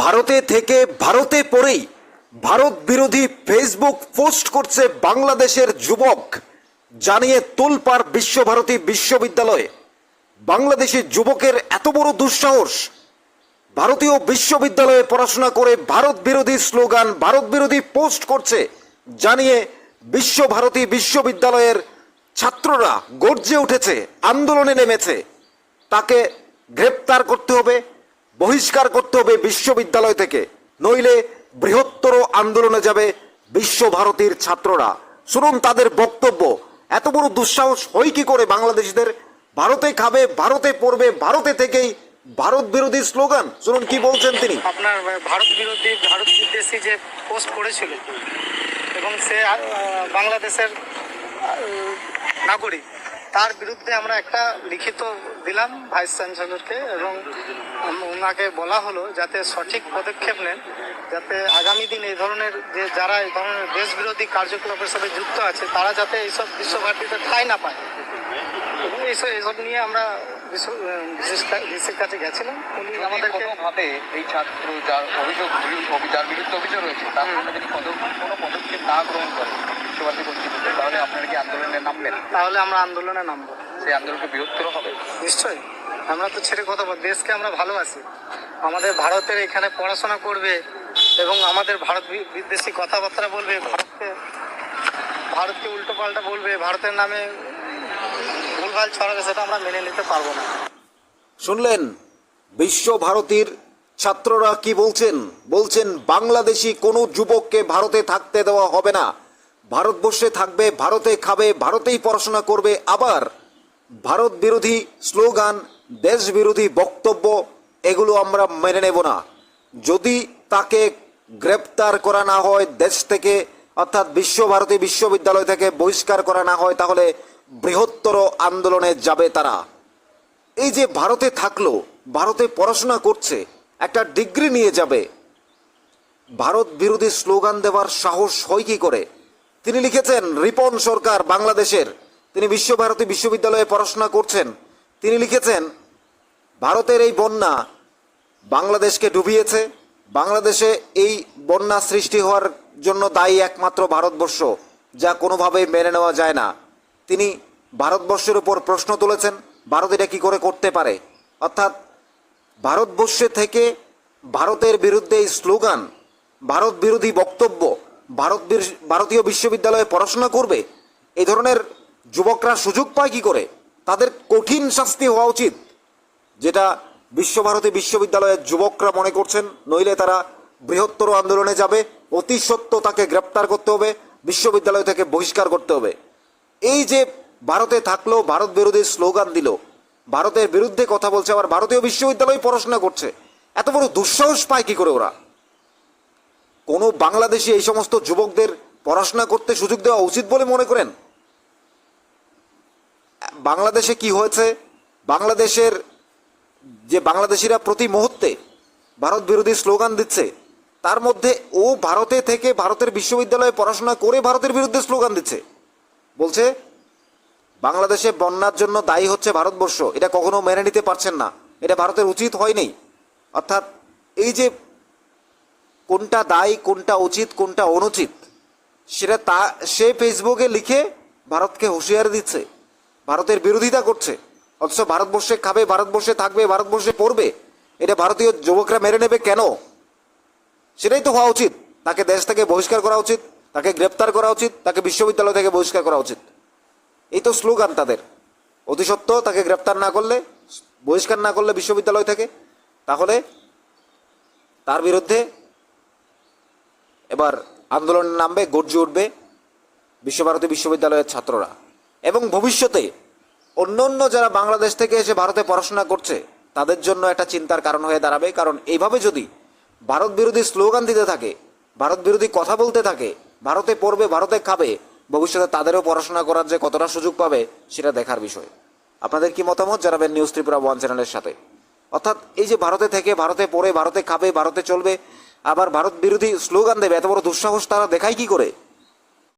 ভারতে থেকে ভারতে পড়েই ভারত বিরোধী ফেসবুক পোস্ট করছে বাংলাদেশের যুবক, জানিয়ে তোলপাড় বিশ্বভারতী বিশ্ববিদ্যালয়ে। বাংলাদেশি যুবকের এত বড় দুঃসাহস! ভারতীয় বিশ্ববিদ্যালয়ে পড়াশোনা করে ভারত বিরোধী স্লোগান, ভারত বিরোধী পোস্ট করছে, জানিয়ে বিশ্বভারতী বিশ্ববিদ্যালয়ের ছাত্ররা গর্জে উঠেছে, আন্দোলনে নেমেছে। তাকে গ্রেপ্তার করতে হবে, বহিষ্কার করতে হবে বিশ্ববিদ্যালয় থেকে, নইলে বৃহত্তর আন্দোলনে যাবে বিশ্বভারতীর ছাত্ররা। শুনুন তাদের বক্তব্য। এত বড় দুঃসাহস হয় কি করে বাংলাদেশিদের? ভারতে খাবে, ভারতে পড়বে, ভারতে থেকেই ভারত বিরোধী স্লোগান। শুনুন কি বলছেন তিনি। আপনার ভারত বিরোধী, ভারত বিদ্বেষী যে পোস্ট করেছিল এবং সে বাংলাদেশের নাগরিক, তার বিরুদ্ধে আমরা একটা লিখিত দিলাম ভাইস চ্যান্সেলরকে এবং ওনাকে বলা হলো যাতে সঠিক পদক্ষেপ নেন, যাতে আগামী দিন এই ধরনের যে যারা এই ধরনের দেশ বিরোধী কার্যকলাপের সাথে যুক্ত আছে তারা যাতে এইসব বিশ্বভারতীতে ঠাঁই না পায়। এবং এইসব নিয়ে আমরা ডিসির কাছে গেছিলাম। উনি আমাদেরকে কোনোভাবে এই ছাত্র যার অভিযোগ, যার বিরুদ্ধে অভিযোগ রয়েছে, তার যদি কোনো পদক্ষেপ না গ্রহণ করে বিশ্বভারতী কর্তৃপক্ষ, তাহলে আপনারা কি আন্দোলনে নামবেন? তাহলে আমরা আন্দোলনে নামবো। সেই আন্দোলনকে বৃহত্তর হবে নিশ্চয়ই। আমরা তো ছেড়ে কথা বল, দেশকে আমরা ভালোবাসি, আমাদের ভারতের এখানে পড়াশোনা করবে এবং আমাদের ভারত বিদ্বেষী কথাবার্তা বলবে, ভারতকে উল্টো পাল্টা বলবে, ভারতের নামে ভুলভাল ছড়াবে, সেটা আমরা মেনে নিতে পারবো না। শুনলেন বিশ্বভারতীর ছাত্ররা কি বলছেন। বলছেন বাংলাদেশি কোনো যুবককে ভারতে থাকতে দেওয়া হবে না, ভারতবর্ষে থাকবে, ভারতে খাবে, ভারতেই পড়াশোনা করবে। আবার ভারত বিরোধী স্লোগান, দেশ বিরোধী বক্তব্য, এগুলো আমরা মেনে নেব না। যদি তাকে গ্রেপ্তার করা না হয়, দেশ থেকে অর্থাৎ বিশ্বভারতী বিশ্ববিদ্যালয় থেকে বহিষ্কার করা না হয়, তাহলে বৃহত্তর আন্দোলনে যাবে তারা। এই যে ভারতে থাকলো, ভারতে পড়াশোনা করছে, একটা ডিগ্রি নিয়ে যাবে, ভারত বিরোধী স্লোগান দেওয়ার সাহস হয় কি করে? তিনি লিখেছেন, রিপন সরকার বাংলাদেশের, তিনি বিশ্বভারতী বিশ্ববিদ্যালয়ে পড়াশোনা করছেন। তিনি লিখেছেন, ভারতের এই বন্যা বাংলাদেশকে ডুবিয়েছে, বাংলাদেশে এই বন্যা সৃষ্টি হওয়ার জন্য দায়ী একমাত্র ভারতবর্ষ, যা কোনোভাবেই মেনে নেওয়া যায় না। তিনি ভারতবর্ষের উপর প্রশ্ন তুলেছেন, ভারত এটা কী করে করতে পারে? অর্থাৎ ভারতবর্ষে থেকে ভারতের বিরুদ্ধে এই স্লোগান, ভারত বিরোধী বক্তব্য, ভারতীয় বিশ্ববিদ্যালয়ে পড়াশোনা করবে, এই ধরনের যুবকরা সুযোগ পায় কি করে? তাদের কঠিন শাস্তি হওয়া উচিত, যেটা বিশ্বভারতী বিশ্ববিদ্যালয়ের যুবকরা মনে করছেন। নইলে তারা বৃহত্তর আন্দোলনে যাবে, অতি সত্ত্বর তাকে গ্রেপ্তার করতে হবে, বিশ্ববিদ্যালয় থেকে বহিষ্কার করতে হবে। এই যে ভারতে থাকলো, ভারত বিরোধী স্লোগান দিল, ভারতের বিরুদ্ধে কথা বলছে, আবার ভারতীয় বিশ্ববিদ্যালয়ে পড়াশোনা করছে, এত বড় দুঃসাহস পায় কি করে ওরা? কোনো বাংলাদেশি এই সমস্ত যুবকদের পড়াশোনা করতে সুযোগ দেওয়া উচিত বলে মনে করেন? বাংলাদেশে কি হয়েছে? বাংলাদেশের যে বাংলাদেশিরা প্রতি মুহূর্তে ভারত বিরোধী স্লোগান দিচ্ছে, তার মধ্যে ও ভারতে থেকে ভারতের বিশ্ববিদ্যালয়ে পড়াশোনা করে ভারতের বিরুদ্ধে স্লোগান দিচ্ছে, বলছে বাংলাদেশে বন্যার জন্য দায়ী হচ্ছে ভারতবর্ষ। এটা কখনো মেনে নিতে পারছেন না, এটা ভারতের উচিত হয়নি। অর্থাৎ এই যে কোনটা দায়ী, কোনটা উচিত, কোনটা অনুচিত, সেটা সে ফেসবুকে লিখে ভারতকে হুঁশিয়ারি দিচ্ছে, ভারতের বিরোধিতা করছে। অথচ ভারতবর্ষে খাবে, ভারতবর্ষে থাকবে, ভারতবর্ষে পড়বে, এটা ভারতীয় যুবকরা মেনে নেবে কেন? সেটাই তো হওয়া উচিত। তাকে দেশ থেকে বহিষ্কার করা উচিত, তাকে গ্রেপ্তার করা উচিত, তাকে বিশ্ববিদ্যালয় থেকে বহিষ্কার করা উচিত। এই তো স্লোগান তাদের। অতি সত্ত্বর তাকে গ্রেপ্তার না করলে, বহিষ্কার না করলে বিশ্ববিদ্যালয় থেকে, তাহলে তার বিরুদ্ধে এবার আন্দোলনে নামবে, গর্জে উঠবে বিশ্বভারতী বিশ্ববিদ্যালয়ের ছাত্ররা। এবং ভবিষ্যতে অন্য যারা বাংলাদেশ থেকে এসে ভারতে পড়াশোনা করছে, তাদের জন্য একটা চিন্তার কারণ হয়ে দাঁড়াবে। কারণ এইভাবে যদি ভারত বিরোধী স্লোগান দিতে থাকে, ভারত বিরোধী কথা বলতে থাকে, ভারতে পড়বে, ভারতে খাবে, ভবিষ্যতে তাদেরও পড়াশোনা করার যে কতটা সুযোগ পাবে, সেটা দেখার বিষয়। আপনাদের কি মতামত জানাবেন নিউজ ত্রিপুরা ওয়ান চ্যানেলের সাথে। অর্থাৎ এই যে ভারতে থেকে, ভারতে পড়ে, ভারতে খাবে, ভারতে চলবে, আবার ভারত বিরোধী স্লোগান দেবে, এত বড় দুঃসাহস তারা দেখায় কি করে?